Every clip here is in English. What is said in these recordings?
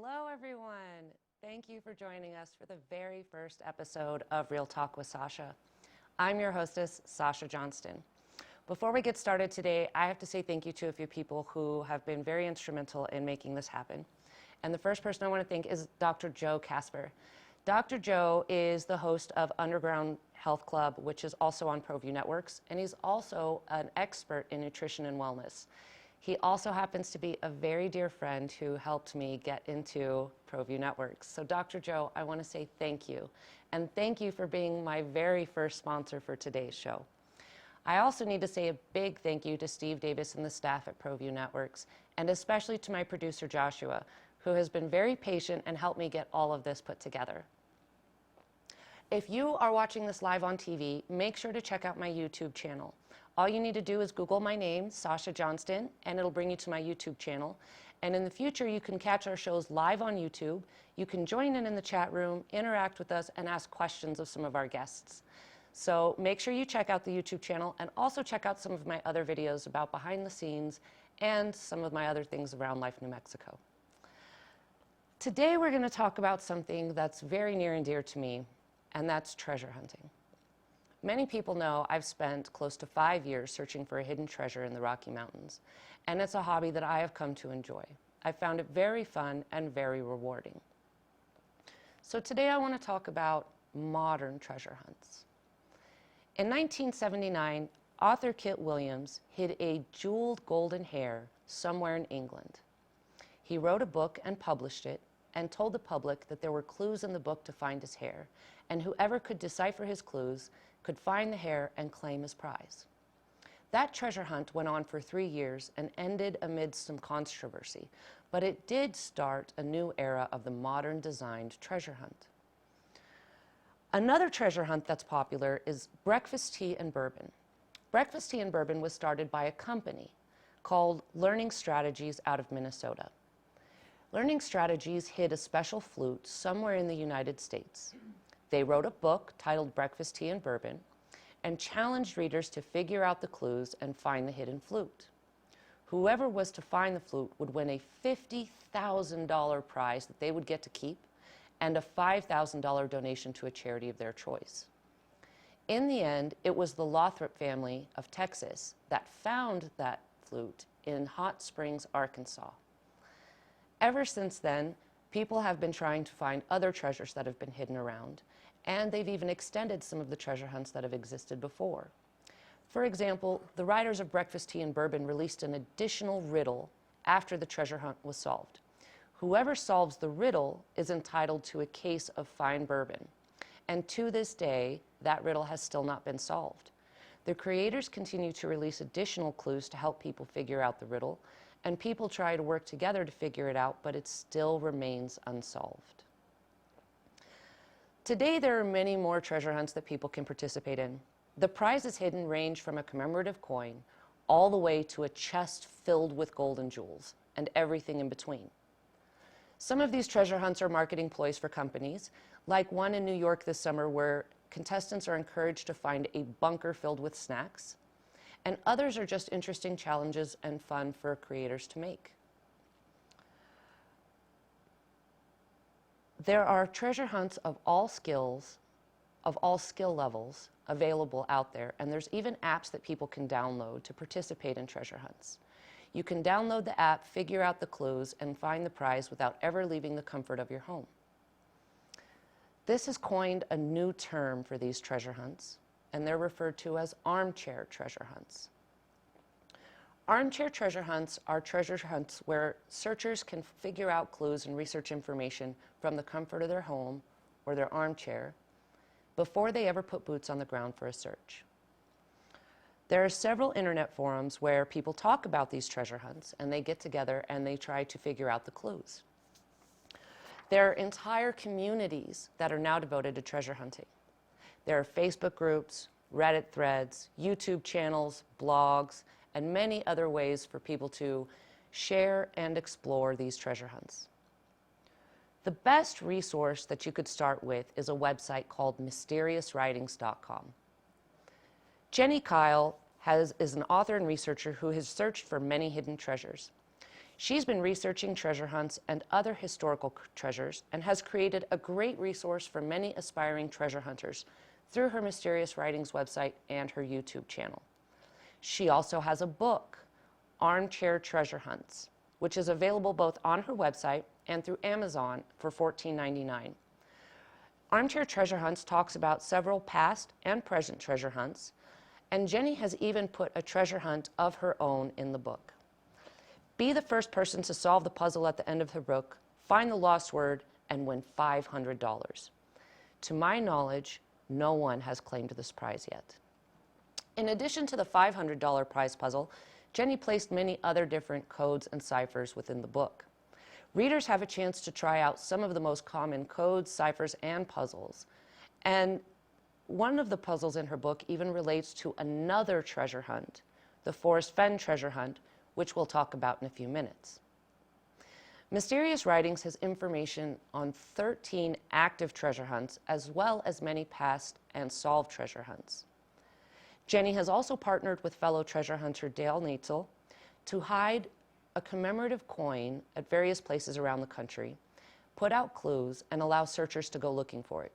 Hello, everyone. Thank you for joining us for the very first episode of Real Talk with Sacha. I'm your hostess, Sacha Johnston. Before we get started today, I have to say thank you to a few people who have been very instrumental in making this happen. And the first person I want to thank is Dr. Joe Casper. Dr. Joe is the host of Underground Health Club, which is also on ProView Networks, and he's also an expert in nutrition and wellness. He also happens to be a very dear friend who helped me get into ProView Networks. So Dr. Joe, I want to say thank you. And thank you for being my very first sponsor for today's show. I also need to say a big thank you to Steve Davis and the staff at ProView Networks, and especially to my producer Joshua, who has been very patient and helped me get all of this put together. If you are watching this live on TV, make sure to check out my YouTube channel. All you need to do is Google my name, Sacha Johnston, and it'll bring you to my YouTube channel. And in the future, you can catch our shows live on YouTube. You can join in the chat room, interact with us, and ask questions of some of our guests. So make sure you check out the YouTube channel and also check out some of my other videos about behind the scenes and some of my other things around Life New Mexico. Today, we're going to talk about something that's very near and dear to me, and that's treasure hunting. Many people know I've spent close to 5 years searching for a hidden treasure in the Rocky Mountains, and it's a hobby that I have come to enjoy. I found it very fun and very rewarding. So today I want to talk about modern treasure hunts. In 1979, author Kit Williams hid a jeweled golden hair somewhere in England. He wrote a book and published it and told the public that there were clues in the book to find his hair, and whoever could decipher his clues could find the hair and claim his prize. That treasure hunt went on for 3 years and ended amid some controversy, but it did start a new era of the modern designed treasure hunt. Another treasure hunt that's popular is breakfast tea and bourbon. Breakfast tea and bourbon was started by a company called Learning Strategies out of Minnesota. Learning Strategies hid a special flute somewhere in the United States. They wrote a book titled Breakfast Tea and Bourbon and challenged readers to figure out the clues and find the hidden flute. Whoever was to find the flute would win a $50,000 prize that they would get to keep and a $5,000 donation to a charity of their choice. In the end, it was the Lothrop family of Texas that found that flute in Hot Springs, Arkansas. Ever since then, people have been trying to find other treasures that have been hidden around, and they've even extended some of the treasure hunts that have existed before. For example, the writers of Breakfast Tea and Bourbon released an additional riddle after the treasure hunt was solved. Whoever solves the riddle is entitled to a case of fine bourbon, and to this day, that riddle has still not been solved. The creators continue to release additional clues to help people figure out the riddle, and people try to work together to figure it out, but it still remains unsolved. Today, there are many more treasure hunts that people can participate in. The prizes hidden range from a commemorative coin all the way to a chest filled with gold and jewels, and everything in between. Some of these treasure hunts are marketing ploys for companies, like one in New York this summer where contestants are encouraged to find a bunker filled with snacks, and others are just interesting challenges and fun for creators to make. There are treasure hunts of all skills, of all skill levels available out there, and there's even apps that people can download to participate in treasure hunts. You can download the app, figure out the clues, and find the prize without ever leaving the comfort of your home. This has coined a new term for these treasure hunts, and they're referred to as armchair treasure hunts. Armchair treasure hunts are treasure hunts where searchers can figure out clues and research information from the comfort of their home or their armchair before they ever put boots on the ground for a search. There are several internet forums where people talk about these treasure hunts, and they get together and they try to figure out the clues. There are entire communities that are now devoted to treasure hunting. There are Facebook groups, Reddit threads, YouTube channels, blogs, and many other ways for people to share and explore these treasure hunts. The best resource that you could start with is a website called mysteriouswritings.com. Jenny Kyle is an author and researcher who has searched for many hidden treasures. She's been researching treasure hunts and other historical treasures and has created a great resource for many aspiring treasure hunters through her Mysterious Writings website and her YouTube channel. She also has a book, Armchair Treasure Hunts, which is available both on her website and through Amazon for $14.99. Armchair Treasure Hunts talks about several past and present treasure hunts, and Jenny has even put a treasure hunt of her own in the book. Be the first person to solve the puzzle at the end of the book, find the lost word, and win $500. To my knowledge, no one has claimed this prize yet. In addition to the $500 prize puzzle, Jenny placed many other different codes and ciphers within the book. Readers have a chance to try out some of the most common codes, ciphers, and puzzles. And one of the puzzles in her book even relates to another treasure hunt, the Forest Fen treasure hunt, which we'll talk about in a few minutes. Mysterious Writings has information on 13 active treasure hunts, as well as many past and solved treasure hunts. Jenny has also partnered with fellow treasure hunter Dale Neitzel to hide a commemorative coin at various places around the country, put out clues, and allow searchers to go looking for it.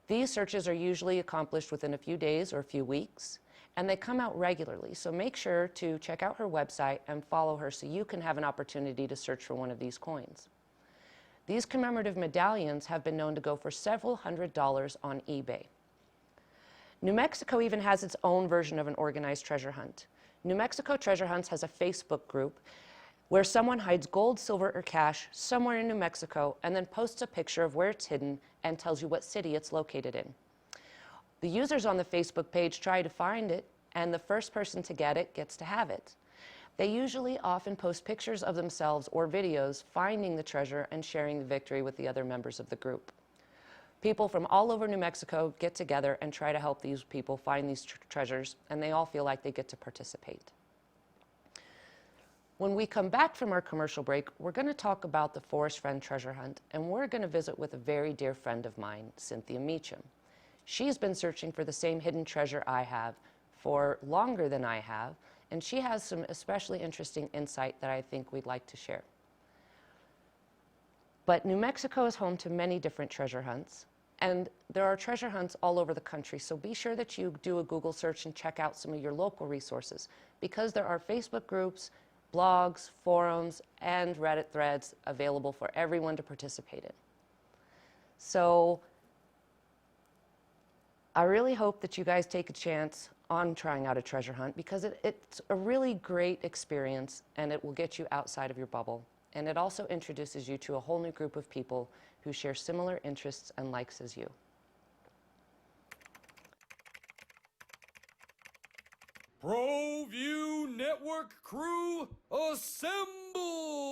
These searches are usually accomplished within a few days or a few weeks, and they come out regularly, so make sure to check out her website and follow her so you can have an opportunity to search for one of these coins. These commemorative medallions have been known to go for several $100s on eBay. New Mexico even has its own version of an organized treasure hunt. New Mexico Treasure Hunts has a Facebook group where someone hides gold, silver, or cash somewhere in New Mexico and then posts a picture of where it's hidden and tells you what city it's located in. The users on the Facebook page try to find it, and the first person to get it gets to have it. They usually often post pictures of themselves or videos finding the treasure and sharing the victory with the other members of the group. People from all over New Mexico get together and try to help these people find these treasures, and they all feel like they get to participate. When we come back from our commercial break, we're going to talk about the Forest Fen treasure hunt, and we're going to visit with a very dear friend of mine, Cynthia Meachum. She's been searching for the same hidden treasure I have for longer than I have, and she has some especially interesting insight that I think we'd like to share. But New Mexico is home to many different treasure hunts, and there are treasure hunts all over the country, so be sure that you do a Google search and check out some of your local resources, because there are Facebook groups, blogs, forums, and Reddit threads available for everyone to participate in. So I really hope that you guys take a chance on trying out a treasure hunt, because it's a really great experience, and it will get you outside of your bubble. And it also introduces you to a whole new group of people who share similar interests and likes as you. ProView Network crew, assemble!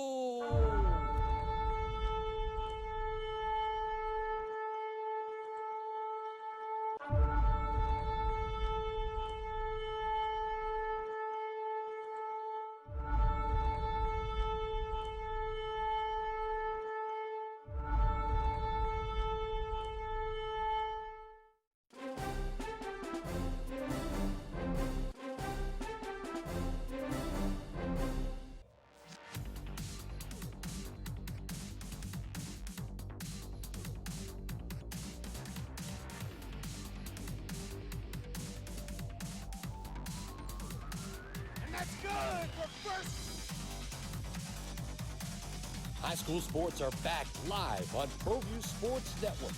That's good for first. High school sports are back live on ProView Sports Network.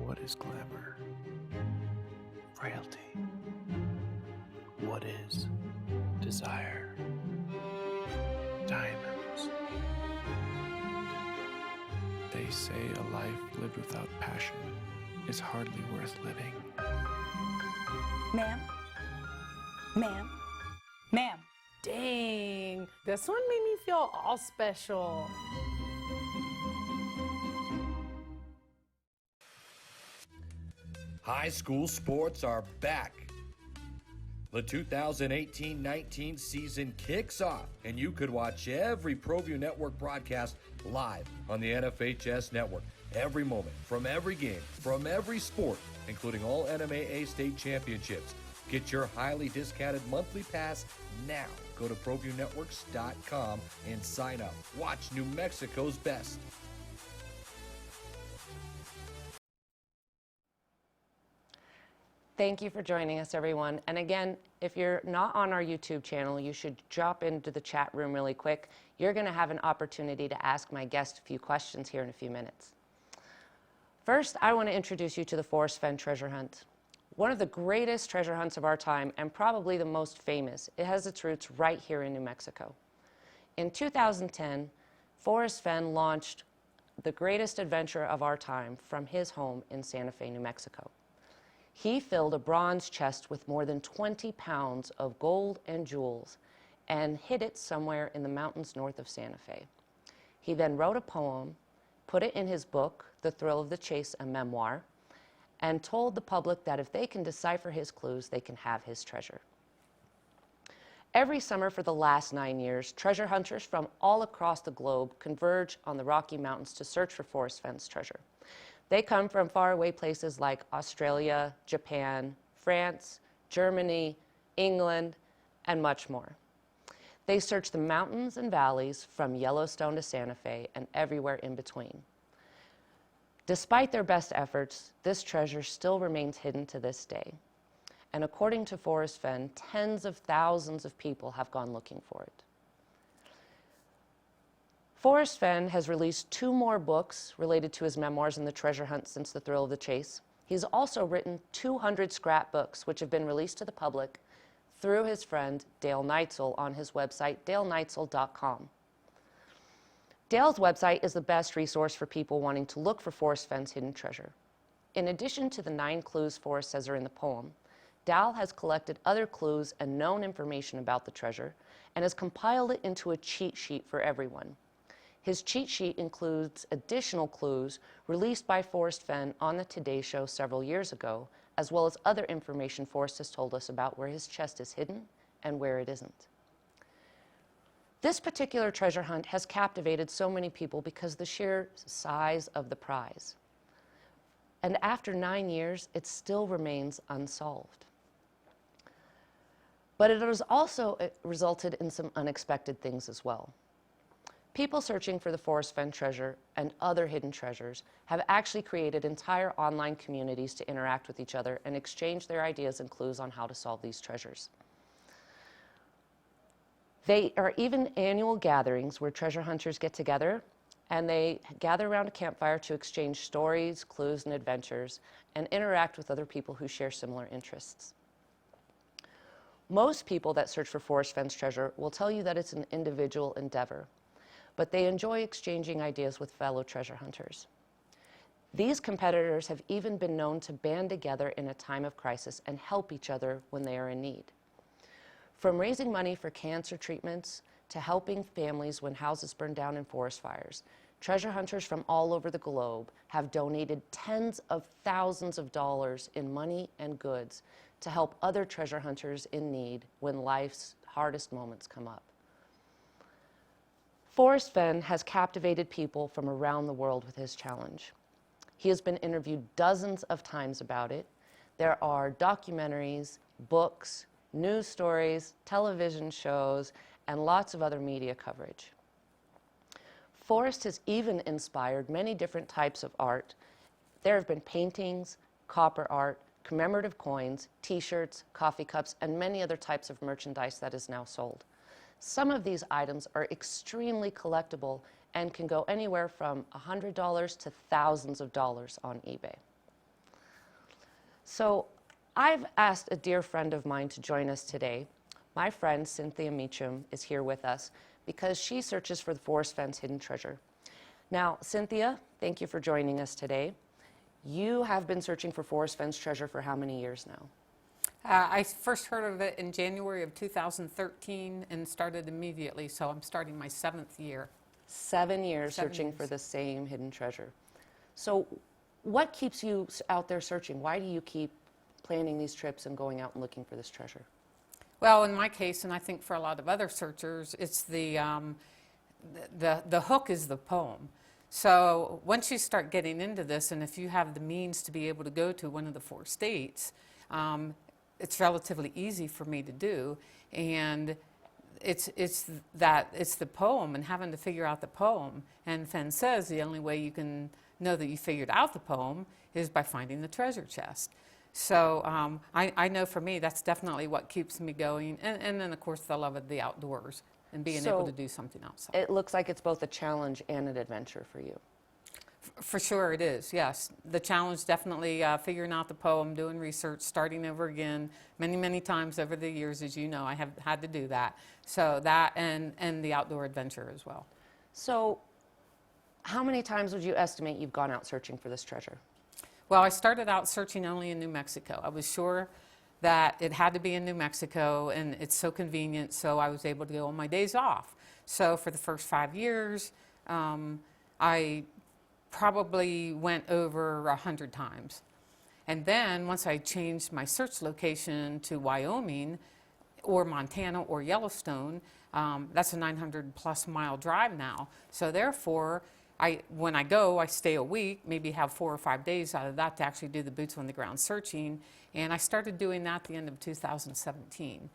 What is glamour? Frailty. What is desire? Diamonds. They say a life lived without passion is hardly worth living. Ma'am? Ma'am? Ma'am? Dang, this one made me feel all special. High school sports are back. The 2018-19 season kicks off, and you could watch every ProView Network broadcast live on the NFHS network. Every moment, from every game, from every sport, including all NMAA state championships. Get your highly discounted monthly pass now. Go to ProViewNetworks.com and sign up. Watch New Mexico's best. Thank you for joining us, everyone. And again, if you're not on our YouTube channel, you should drop into the chat room really quick. You're going to have an opportunity to ask my guest a few questions here in a few minutes. First, I want to introduce you to the Forrest Fenn treasure hunt. One of the greatest treasure hunts of our time, and probably the most famous. It has its roots right here in New Mexico. In 2010, Forrest Fenn launched the greatest adventure of our time from his home in Santa Fe, New Mexico. He filled a bronze chest with more than 20 pounds of gold and jewels and hid it somewhere in the mountains north of Santa Fe. He then wrote a poem, put it in his book, The Thrill of the Chase, a memoir, and told the public that if they can decipher his clues, they can have his treasure. Every summer for the last 9 years, treasure hunters from all across the globe converge on the Rocky Mountains to search for Forrest Fenn's treasure. They come from faraway places like Australia, Japan, France, Germany, England, and much more. They search the mountains and valleys from Yellowstone to Santa Fe and everywhere in between. Despite their best efforts, this treasure still remains hidden to this day. And according to Forrest Fenn, tens of thousands of people have gone looking for it. Forrest Fenn has released 2 more books related to his memoirs and the treasure hunt since The Thrill of the Chase. He's also written 200 scrapbooks, which have been released to the public through his friend Dale Neitzel on his website, daleneitzel.com. Dale's website is the best resource for people wanting to look for Forrest Fenn's hidden treasure. In addition to the 9 clues Forrest says are in the poem, Dale has collected other clues and known information about the treasure and has compiled it into a cheat sheet for everyone. His cheat sheet includes additional clues released by Forrest Fenn on the Today Show several years ago, as well as other information Forrest has told us about where his chest is hidden and where it isn't. This particular treasure hunt has captivated so many people because of the sheer size of the prize. And after 9 years, it still remains unsolved. But it has also resulted in some unexpected things as well. People searching for the Forrest Fenn treasure and other hidden treasures have actually created entire online communities to interact with each other and exchange their ideas and clues on how to solve these treasures. They are even annual gatherings where treasure hunters get together and they gather around a campfire to exchange stories, clues, and adventures and interact with other people who share similar interests. Most people that search for Forrest Fenn's treasure will tell you that it's an individual endeavor, but they enjoy exchanging ideas with fellow treasure hunters. These competitors have even been known to band together in a time of crisis and help each other when they are in need. From raising money for cancer treatments to helping families when houses burn down in forest fires, treasure hunters from all over the globe have donated tens of thousands of dollars in money and goods to help other treasure hunters in need when life's hardest moments come up. Forrest Fenn has captivated people from around the world with his challenge. He has been interviewed dozens of times about it. There are documentaries, books, news stories, television shows, and lots of other media coverage. Forrest has even inspired many different types of art. There have been paintings, copper art, commemorative coins, t-shirts, coffee cups, and many other types of merchandise that is now sold. Some of these items are extremely collectible and can go anywhere from $100 to thousands of dollars on eBay. So I've asked a dear friend of mine to join us today. My friend Cynthia Meachum is here with us because she searches for the Forrest Fenn's hidden treasure. Now, Cynthia, thank you for joining us today. You have been searching for Forrest Fenn's treasure for how many years now? I first heard of it in January of 2013 and started immediately, so I'm starting my 7th year. 7 years searching for the same hidden treasure. So what keeps you out there searching? Why do you keep planning these trips and going out and looking for this treasure? Well, in my case, and I think for a lot of other searchers, it's the hook is the poem. So once you start getting into this, and if you have the means to be able to go to one of the 4 states, it's relatively easy for me to do, and it's the poem and having to figure out the poem. And Fenn says the only way you can know that you figured out the poem is by finding the treasure chest. So I know for me that's definitely what keeps me going, and then of course the love of the outdoors and being able to do something outside. It looks like it's both a challenge and an adventure for you. For sure it is, yes. The challenge definitely figuring out the poem, doing research, starting over again many times over the years, as you know, I have had to do that. So that and the outdoor adventure as well. So how many times would you estimate you've gone out searching for this treasure? Well, I started out searching only in New Mexico. I was sure that it had to be in New Mexico, and it's so convenient, so I was able to go on my days off. So for the first 5 years, I probably went over 100 times. And then once I changed my search location to Wyoming or Montana or Yellowstone, that's a 900+ mile drive now. So therefore, when I go, I stay a week, maybe have 4 or 5 days out of that to actually do the boots on the ground searching. And I started doing that at the end of 2017.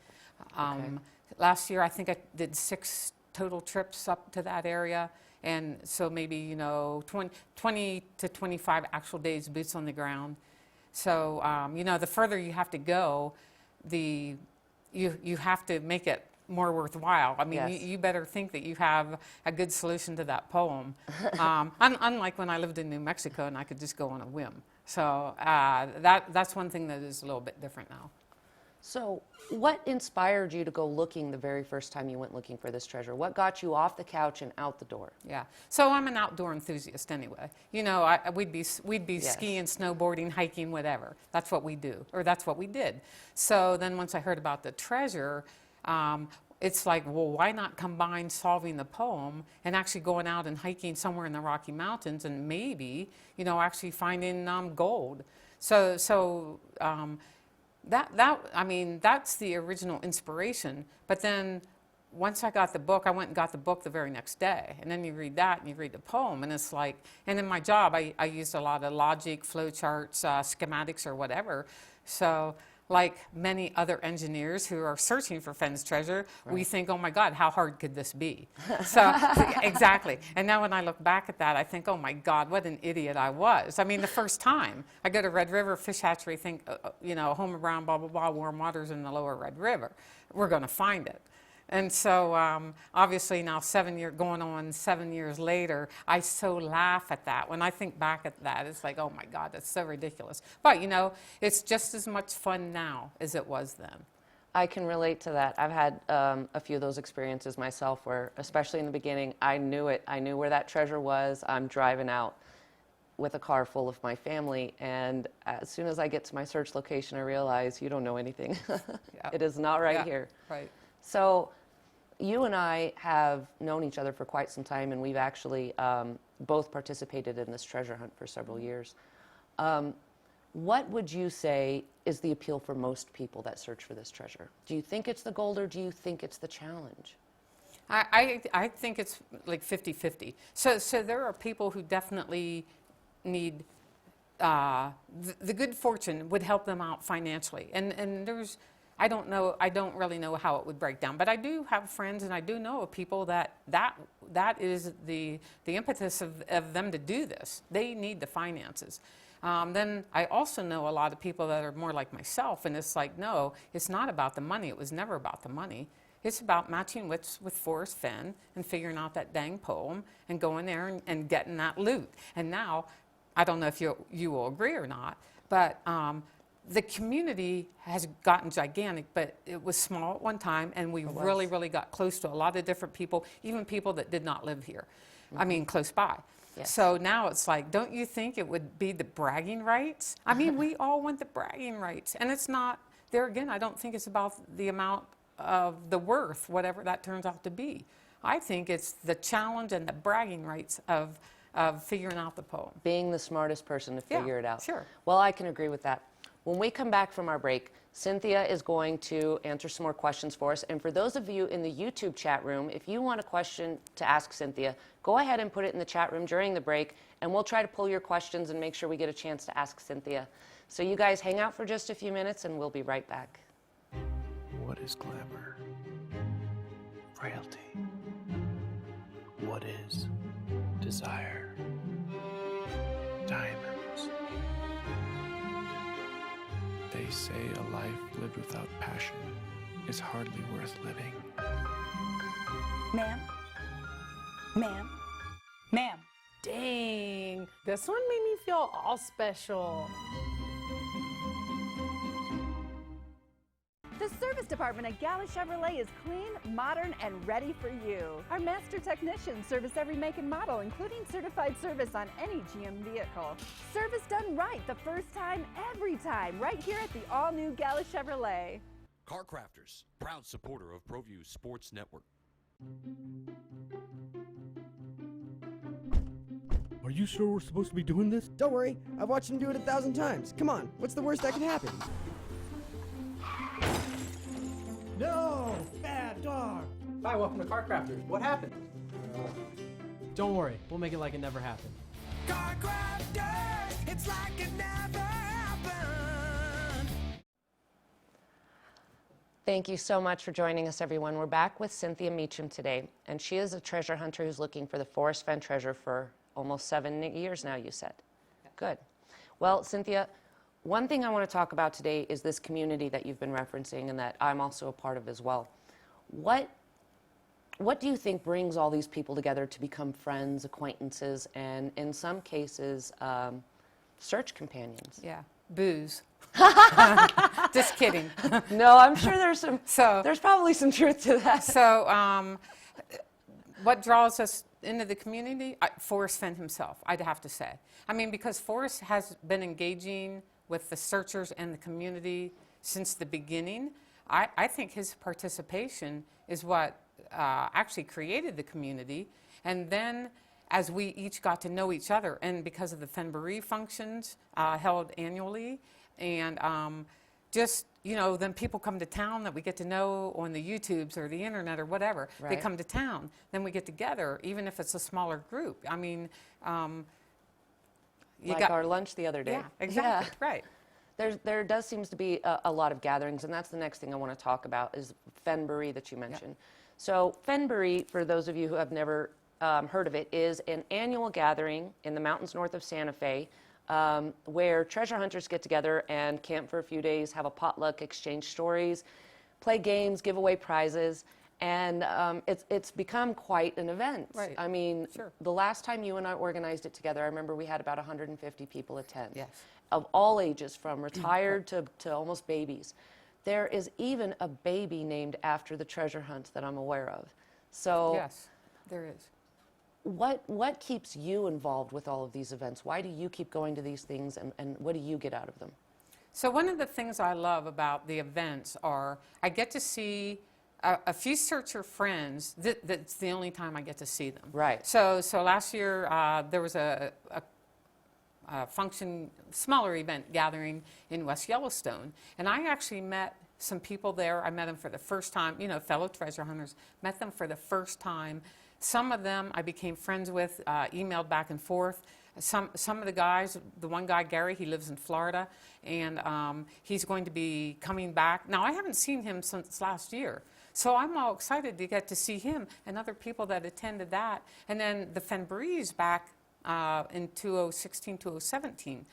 Last year, I think I did 6 total trips up to that area. And so maybe, 20 to 25 actual days boots on the ground. So, the further you have to go, you have to make it more worthwhile. I mean, Yes. you better think that you have a good solution to that poem. Unlike when I lived in New Mexico and I could just go on a whim. So that's one thing that is a little bit different now. So what inspired you to go looking the very first time you went looking for this treasure? What got you off the couch and out the door? Yeah. So I'm an outdoor enthusiast anyway. We'd be Yes. skiing, snowboarding, hiking, whatever. That's what we do, or that's what we did. So then once I heard about the treasure, it's like, well, why not combine solving the poem and actually going out and hiking somewhere in the Rocky Mountains and maybe, actually finding gold. That's the original inspiration. But then once I got the book, I went and got the book the very next day. And then you read that and you read the poem, and it's like, and in my job, I used a lot of logic, flow charts, schematics, or whatever. So like many other engineers who are searching for Fenn's treasure, we think, oh my God, how hard could this be? So, exactly. And now when I look back at that, I think, oh my God, what an idiot I was. I mean, the first time I go to Red River Fish Hatchery, think, home around, blah, blah, blah, warm waters in the lower Red River. We're going to find it. And so obviously now 7 years later, I so laugh at that. When I think back at that, it's like, oh my God, that's so ridiculous. But it's just as much fun now as it was then. I can relate to that. I've had a few of those experiences myself where, especially in the beginning, I knew it. I knew where that treasure was. I'm driving out with a car full of my family, and as soon as I get to my search location, I realize you don't know anything. Yeah. It is not right Yeah, here. Right. So you and I have known each other for quite some time, and we've actually both participated in this treasure hunt for several years. What would you say is the appeal for most people that search for this treasure? Do you think it's the gold, or do you think it's the challenge? I think it's like 50-50. So there are people who definitely need the good fortune would help them out financially, and there's I don't really know how it would break down, but I do have friends and I do know of people that is the impetus of them to do this. They need the finances. Then I also know a lot of people that are more like myself, and it's like, no, it's not about the money. It was never about the money. It's about matching wits with Forrest Fenn and figuring out that dang poem and going there and getting that loot. And now, I don't know if you will agree or not, but the community has gotten gigantic, but it was small at one time, and we really got close to a lot of different people, even people that did not live here. Mm-hmm. I mean, close by. Yes. So now it's like, don't you think it would be the bragging rights? I mean, we all want the bragging rights, and it's not, there again, I don't think it's about the amount of the worth, whatever that turns out to be. I think it's the challenge and the bragging rights of figuring out the poem. Being the smartest person to figure it out. Sure. Well, I can agree with that. When we come back from our break, Cynthia is going to answer some more questions for us. And for those of you in the YouTube chat room, if you want a question to ask Cynthia, go ahead and put it in the chat room during the break, and we'll try to pull your questions and make sure we get a chance to ask Cynthia. So you guys hang out for just a few minutes, and we'll be right back. What is glamour? Frailty. What is desire? Diamonds. They say a life lived without passion is hardly worth living. Ma'am? Ma'am? Ma'am? Dang, this one made me feel all special. The service department at Galley Chevrolet is clean, modern, and ready for you. Our master technicians service every make and model, including certified service on any GM vehicle. Service done right the first time, every time, right here at the all-new Galley Chevrolet. Car Crafters, proud supporter of ProView Sports Network. Are you sure we're supposed to be doing this? Don't worry, I've watched him do it 1,000 times. Come on, what's the worst that can happen? No! Bad dog! Hi, welcome to Car Crafters. What happened? Don't worry, we'll make it like it never happened. Car Crafters! It's like it never happened! Thank you so much for joining us, everyone. We're back with Cynthia Meachum today, and she is a treasure hunter who's looking for the Forrest Fenn treasure for almost 7 years now, you said. Good. Well, Cynthia, one thing I want to talk about today is this community that you've been referencing and that I'm also a part of as well. What do you think brings all these people together to become friends, acquaintances, and in some cases, search companions? Yeah, booze. Just kidding. No, I'm sure there's probably some truth to that. So what draws us into the community? Forrest Fenn himself, I'd have to say. I mean, because Forrest has been engaging with the searchers and the community since the beginning. I think his participation is what actually created the community. And then as we each got to know each other, and because of the Fenbury functions held annually, and just, you know, then people come to town that we get to know on the YouTubes or the internet or whatever. Right. They come to town, then we get together, even if it's a smaller group. I mean, like our lunch the other day. Yeah, exactly, right. There does seems to be a lot of gatherings, and that's the next thing I want to talk about is Fenbury that you mentioned. So Fenbury, for those of you who have never heard of it, is an annual gathering in the mountains north of Santa Fe where treasure hunters get together and camp for a few days, have a potluck, exchange stories, play games, give away prizes. And it's become quite an event. Right. I mean, Sure. the last time you and I organized it together, I remember we had about 150 people attend. Yes. Of all ages, from retired to almost babies. There is even a baby named after the treasure hunt that I'm aware of. So Yes, there is. what keeps you involved with all of these events? Why do you keep going to these things, and what do you get out of them? So one of the things I love about the events are I get to see a few searcher friends. That's the only time I get to see them. Right. So last year there was a function, smaller event gathering in West Yellowstone, and I actually met some people there. I met them for the first time, you know, fellow treasure hunters, met them for the first time. Some of them I became friends with, emailed back and forth. Some of the guys, the one guy, Gary, he lives in Florida, and he's going to be coming back. Now, I haven't seen him since last year, so I'm all excited to get to see him and other people that attended that. And then the Fenburys back in 2016, 2017.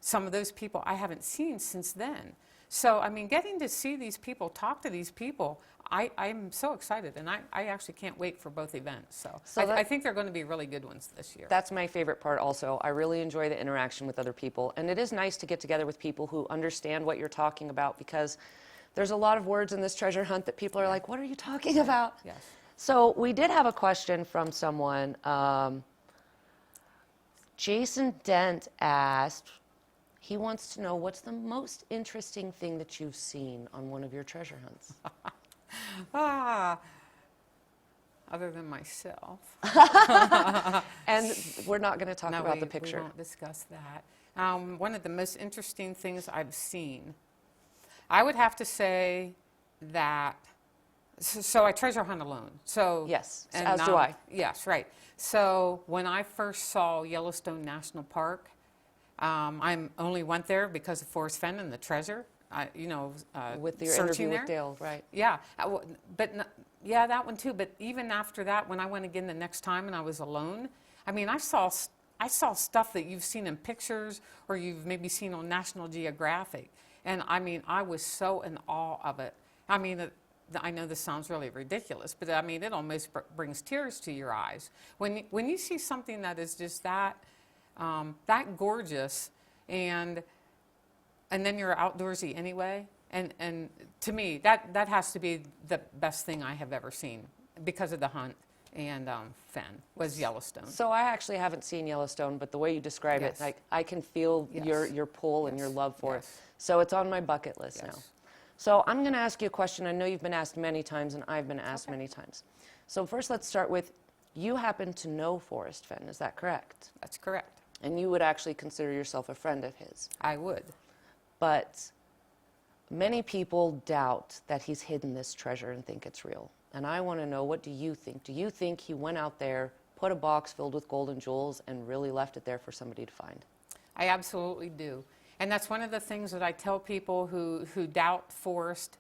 Some of those people I haven't seen since then. So, I mean, getting to see these people, talk to these people, I'm so excited, and I actually can't wait for both events. So I think they're going to be really good ones this year. That's my favorite part also. I really enjoy the interaction with other people, and it is nice to get together with people who understand what you're talking about, because there's a lot of words in this treasure hunt that people are like, what are you talking about? Yes. So we did have a question from someone. Jason Dent asked, he wants to know, what's the most interesting thing that you've seen on one of your treasure hunts? Other than myself. And we're not going to talk about the we picture. won't discuss that. One of the most interesting things I've seen, I would have to say that, so I treasure hunt alone. So Yes, as do I. Yes, right. So when I first saw Yellowstone National Park, I only went there because of Forrest Fenn and the treasure. With your searching interview there. with Dale, right? Yeah, yeah, that one too. But even after that, when I went again the next time and I was alone, I mean, I saw stuff that you've seen in pictures or you've maybe seen on National Geographic, and I mean, I was so in awe of it. I mean, I know this sounds really ridiculous, but I mean, it almost brings tears to your eyes when you see something that is just that gorgeous, and then you're outdoorsy anyway. And to me, that has to be the best thing I have ever seen because of the hunt and Fenn was Yellowstone. So I actually haven't seen Yellowstone, but the way you describe it, like I can feel your pull and your love for it. So it's on my bucket list now. So I'm going to ask you a question. I know you've been asked many times, and I've been asked many times. So first, let's start with, you happen to know Forrest Fenn, is that correct? That's correct. And you would actually consider yourself a friend of his? I would. But many people doubt that he's hidden this treasure and think it's real. And I want to know, what do you think? Do you think he went out there, put a box filled with gold and jewels, and really left it there for somebody to find? I absolutely do. And that's one of the things that I tell people who doubt Forrest,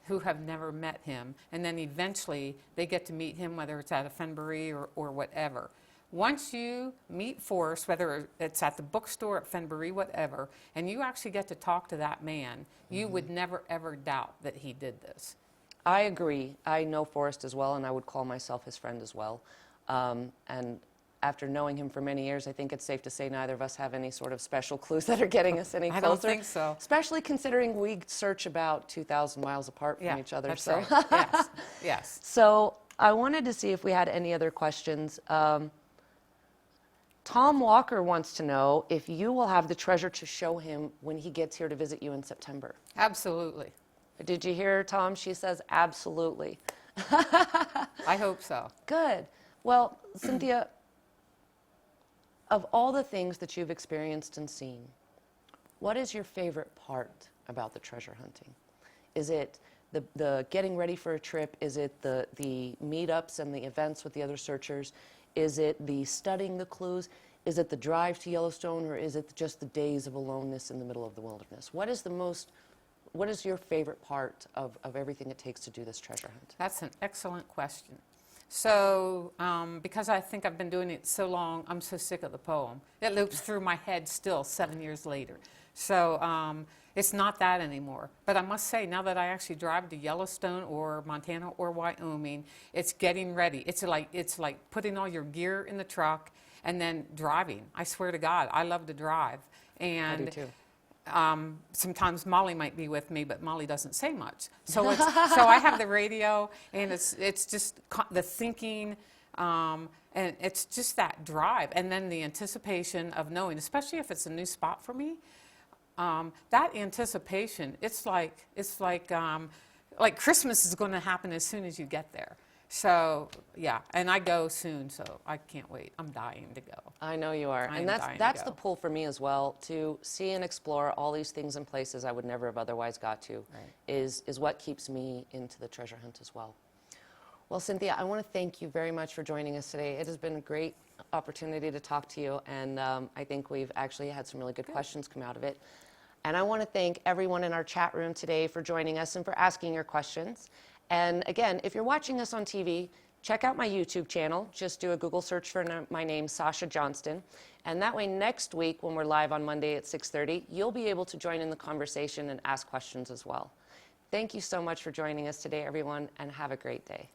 who have never met him, and then eventually they get to meet him, whether it's at a Fenbury or whatever. Once you meet Forrest, whether it's at the bookstore, at Fenbury, whatever, and you actually get to talk to that man, you would never, ever doubt that he did this. I agree. I know Forrest as well, and I would call myself his friend as well. And after knowing him for many years, I think it's safe to say neither of us have any sort of special clues that are getting us any closer. I don't think so. Especially considering we search about 2,000 miles apart from each other. That's so. right. Yes, yes. So I wanted to see if we had any other questions. Tom Walker wants to know if you will have the treasure to show him when he gets here to visit you in September. Absolutely. Did you hear Tom? She says absolutely. I hope so. Good. Well, Cynthia, of all the things that you've experienced and seen, what is your favorite part about the treasure hunting? Is it the getting ready for a trip? Is it the meetups and the events with the other searchers? Is it the studying the clues? Is it the drive to Yellowstone, or is it just the days of aloneness in the middle of the wilderness? What is your favorite part of everything it takes to do this treasure hunt? That's an excellent question. So, because I think I've been doing it so long, I'm so sick of the poem. It loops through my head still 7 years later. So, it's not that anymore. But I must say, now that I actually drive to Yellowstone or Montana or Wyoming, it's getting ready. It's like putting all your gear in the truck and then driving. I swear to God, I love to drive. And I do too. Sometimes Molly might be with me, but Molly doesn't say much. So I have the radio, and it's just the thinking, and it's just that drive, and then the anticipation of knowing, especially if it's a new spot for me. That anticipation, it's like Christmas is going to happen as soon as you get there. So, yeah, and I go soon, so I can't wait. I'm dying to go. I know you are. And that's the pull for me as well, to see and explore all these things and places I would never have otherwise got to, is what keeps me into the treasure hunt as well. Well, Cynthia, I want to thank you very much for joining us today. It has been a great opportunity to talk to you, and I think we've actually had some really good questions come out of it. And I want to thank everyone in our chat room today for joining us and for asking your questions. And again, if you're watching us on TV, check out my YouTube channel. Just do a Google search for my name, Sacha Johnston. And that way next week, when we're live on Monday at 6:30, you'll be able to join in the conversation and ask questions as well. Thank you so much for joining us today, everyone, and have a great day.